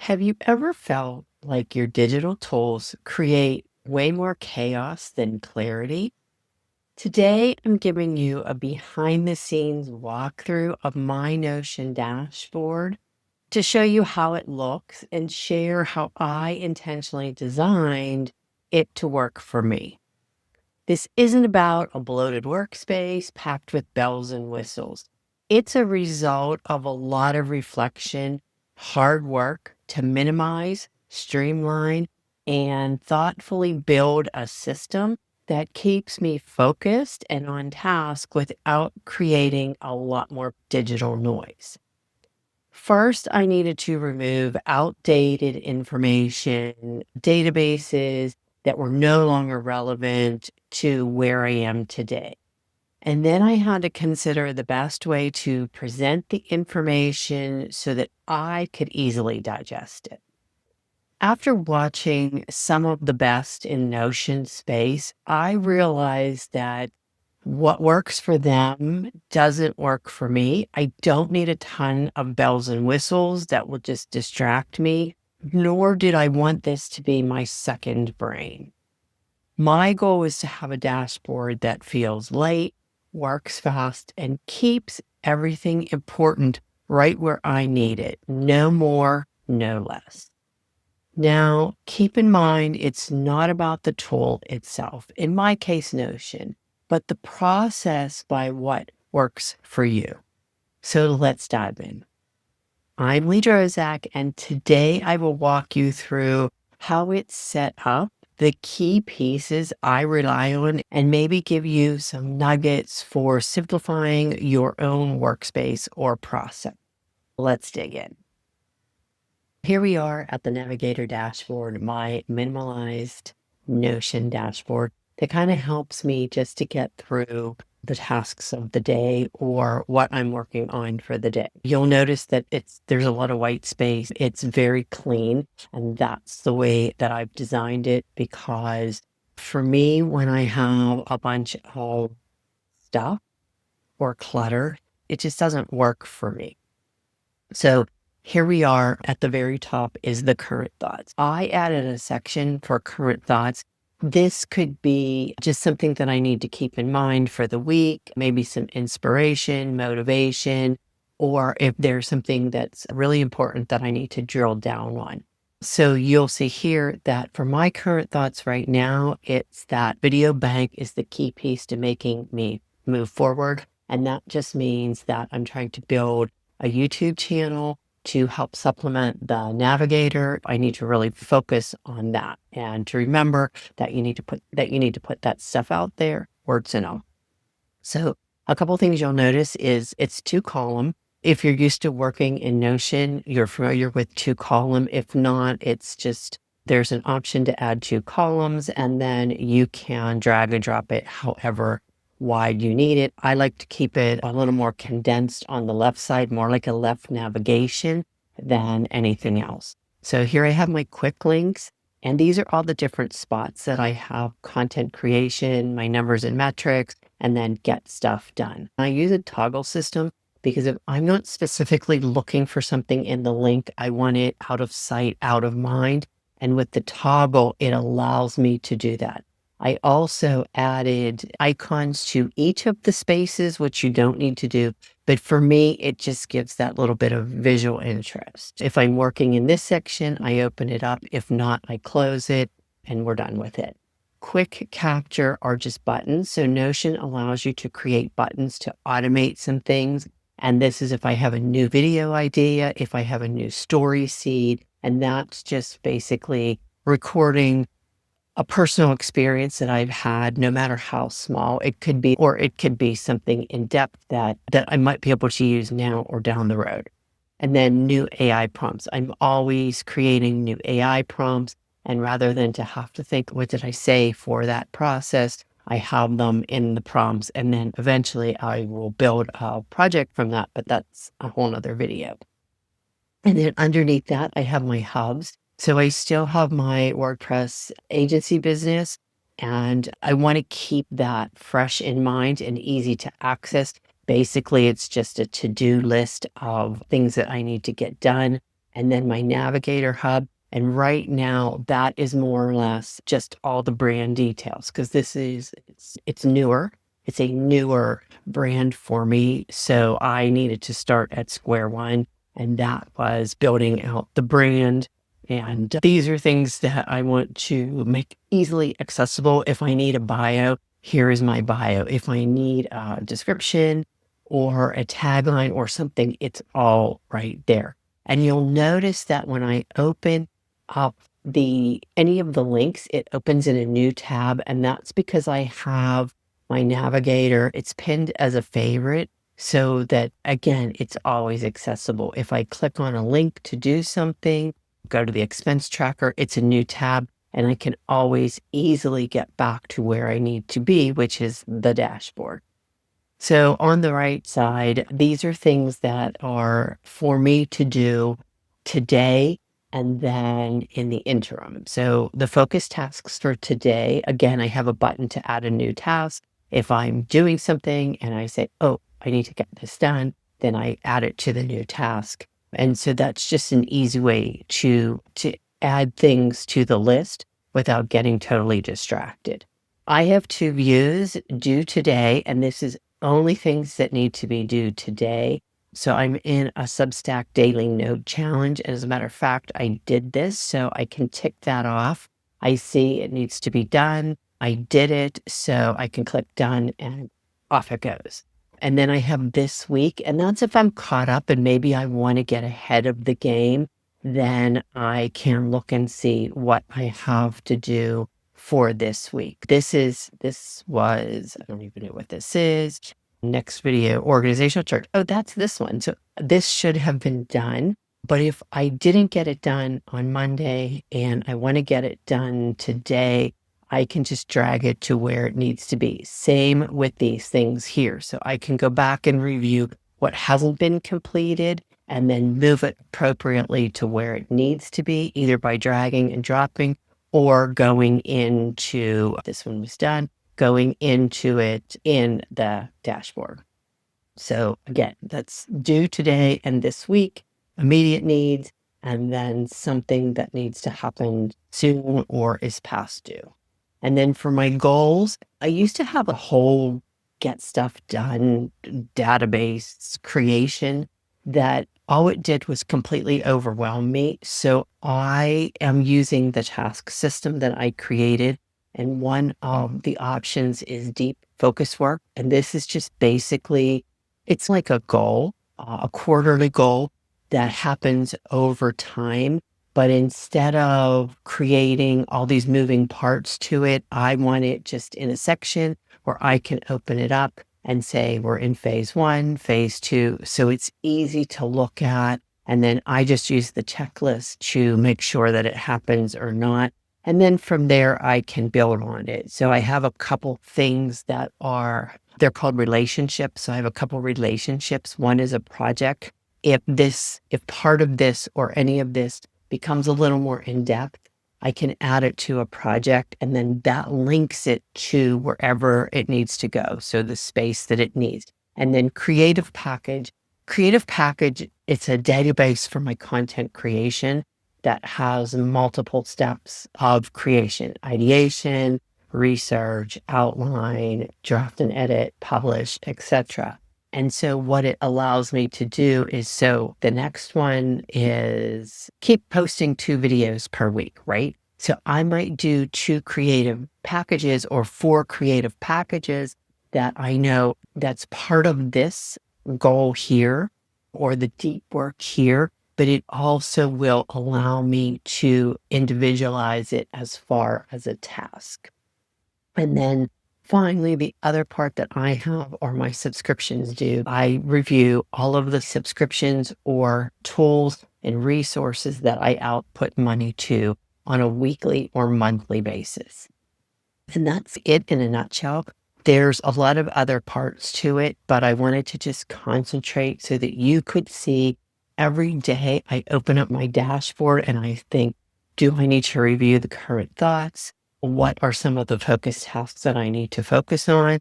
Have you ever felt like your digital tools create way more chaos than clarity? Today, I'm giving you a behind the scenes walkthrough of my Notion dashboard to show you how it looks and share how I intentionally designed it to work for me. This isn't about a bloated workspace packed with bells and whistles. It's a result of a lot of reflection, hard work to minimize, streamline, and thoughtfully build a system that keeps me focused and on task without creating a lot more digital noise. First, I needed to remove outdated information, databases that were no longer relevant to where I am today. And then I had to consider the best way to present the information so that I could easily digest it. After watching some of the best in Notion space, I realized that what works for them doesn't work for me. I don't need a ton of bells and whistles that will just distract me, nor did I want this to be my second brain. My goal is to have a dashboard that feels light, works fast, and keeps everything important right where I need it. No more, no less. Now, keep in mind, it's not about the tool itself, in my case, Notion, but the process by what works for you. So let's dive in. I'm Lee Drozak, and today I will walk you through how it's set up, the key pieces I rely on, and maybe give you some nuggets for simplifying your own workspace or process. Let's dig in. Here we are at the Navigator dashboard, my minimalized Notion dashboard that kind of helps me just to get through the tasks of the day or what I'm working on for the day. You'll notice that there's a lot of white space. It's very clean, and that's the way that I've designed it because for me, when I have a bunch of stuff or clutter, it just doesn't work for me. So here we are at the very top is the current thoughts. I added a section for current thoughts. This could be just something that I need to keep in mind for the week, maybe some inspiration, motivation, or if there's something that's really important that I need to drill down on. So you'll see here that for my current thoughts right now, it's that video bank is the key piece to making me move forward. And that just means that I'm trying to build a YouTube channel to help supplement the navigator. I need to really focus on that and to remember that you need to put that stuff out there, words and all. So a couple things you'll notice is it's 2-column. If you're used to working in Notion, you're familiar with 2-column. If not, it's just there's an option to add 2 columns and then you can drag and drop it however wide you need it. I like to keep it a little more condensed on the left side, more like a left navigation than anything else. So here I have my quick links, and these are all the different spots that I have content creation, my numbers and metrics, and then get stuff done. I use a toggle system because if I'm not specifically looking for something in the link, I want it out of sight, out of mind. And with the toggle, it allows me to do that. I also added icons to each of the spaces, which you don't need to do. But for me, it just gives that little bit of visual interest. If I'm working in this section, I open it up. If not, I close it and we're done with it. Quick capture are just buttons. So Notion allows you to create buttons to automate some things. And this is if I have a new video idea, if I have a new story seed, and that's just basically recording a personal experience that I've had, no matter how small it could be, or it could be something in depth that I might be able to use now or down the road. And then new AI prompts. I'm always creating new AI prompts. And rather than to have to think, what did I say for that process? I have them in the prompts. And then eventually I will build a project from that, but that's a whole nother video. And then underneath that, I have my hubs. So I still have my WordPress agency business, and I want to keep that fresh in mind and easy to access. Basically, it's just a to-do list of things that I need to get done. and then my navigator hub. And right now, that is more or less just all the brand details because it's newer. It's a newer brand for me. So I needed to start at square one, and that was building out the brand. And these are things that I want to make easily accessible. If I need a bio, here is my bio. If I need a description or a tagline or something, it's all right there. And you'll notice that when I open up any of the links, it opens in a new tab. And that's because I have my navigator. It's pinned as a favorite so that, again, it's always accessible. If I click on a link to do something, go to the expense tracker, it's a new tab, and I can always easily get back to where I need to be, which is the dashboard. So on the right side, these are things that are for me to do today and then in the interim. So the focus tasks for today, again, I have a button to add a new task. If I'm doing something and I say, oh, I need to get this done, then I add it to the new task. And so that's just an easy way to add things to the list without getting totally distracted. I have two views, due today, and this is only things that need to be due today. So I'm in a Substack daily note challenge. And as a matter of fact, I did this, so I can tick that off. I see it needs to be done. I did it, so I can click done and off it goes. And then I have this week, and that's if I'm caught up and maybe I want to get ahead of the game, then I can look and see what I have to do for this week. This was, I don't even know what this is. Next video, organizational chart. Oh, that's this one. So this should have been done. But if I didn't get it done on Monday and I want to get it done today, I can just drag it to where it needs to be. Same with these things here. So I can go back and review what hasn't been completed and then move it appropriately to where it needs to be, either by dragging and dropping or going into, this one was done, going into it in the dashboard. So again, that's due today and this week, immediate needs, and then something that needs to happen soon or is past due. And then for my goals, I used to have a whole get stuff done database creation that all it did was completely overwhelm me. So I am using the task system that I created. And one of the options is deep focus work. And this is just basically, it's like a goal, a quarterly goal that happens over time. But instead of creating all these moving parts to it, I want it just in a section where I can open it up and say, we're in phase 1, phase 2. So it's easy to look at. And then I just use the checklist to make sure that it happens or not. And then from there, I can build on it. So I have a couple things that they're called relationships. So I have a couple relationships. One is a project. If part of this or any of this becomes a little more in depth, I can add it to a project and then that links it to wherever it needs to go. So the space that it needs. And then Creative Package, it's a database for my content creation that has multiple steps of creation: ideation, research, outline, draft and edit, publish, etc. And so what it allows me to do is, so the next one is keep posting 2 videos per week, right? So I might do 2 creative packages or 4 creative packages that I know that's part of this goal here or the deep work here, but it also will allow me to individualize it as far as a task. And then finally, the other part that I have are my subscriptions due. I review all of the subscriptions or tools and resources that I output money to on a weekly or monthly basis. And that's it in a nutshell. There's a lot of other parts to it, but I wanted to just concentrate so that you could see every day I open up my dashboard and I think, do I need to review the current thoughts? What are some of the focus tasks that I need to focus on?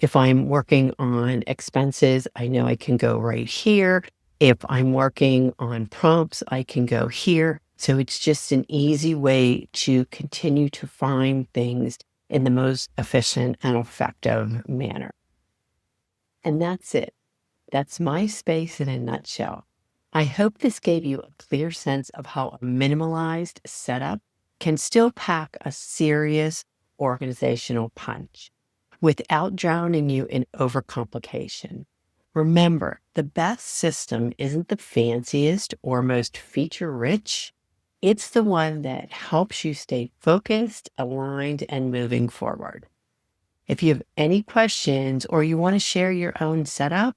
If I'm working on expenses, I know I can go right here If I'm working on prompts, I can go here. So it's just an easy way to continue to find things in the most efficient and effective manner. And that's it. That's my space in a nutshell. I hope this gave you a clear sense of how a minimalized setup can still pack a serious organizational punch without drowning you in overcomplication. Remember, the best system isn't the fanciest or most feature rich. It's the one that helps you stay focused, aligned, and moving forward. If you have any questions or you want to share your own setup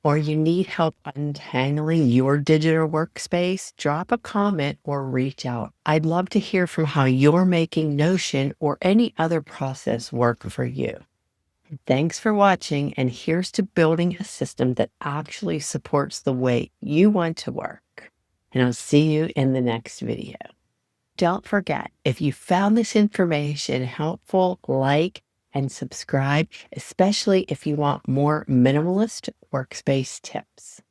or you need help untangling your digital workspace, drop a comment or reach out. I'd love to hear from how you're making Notion or any other process work for you. Thanks for watching, and here's to building a system that actually supports the way you want to work. And I'll see you in the next video. Don't forget, if you found this information helpful, like and subscribe, especially if you want more minimalist workspace tips.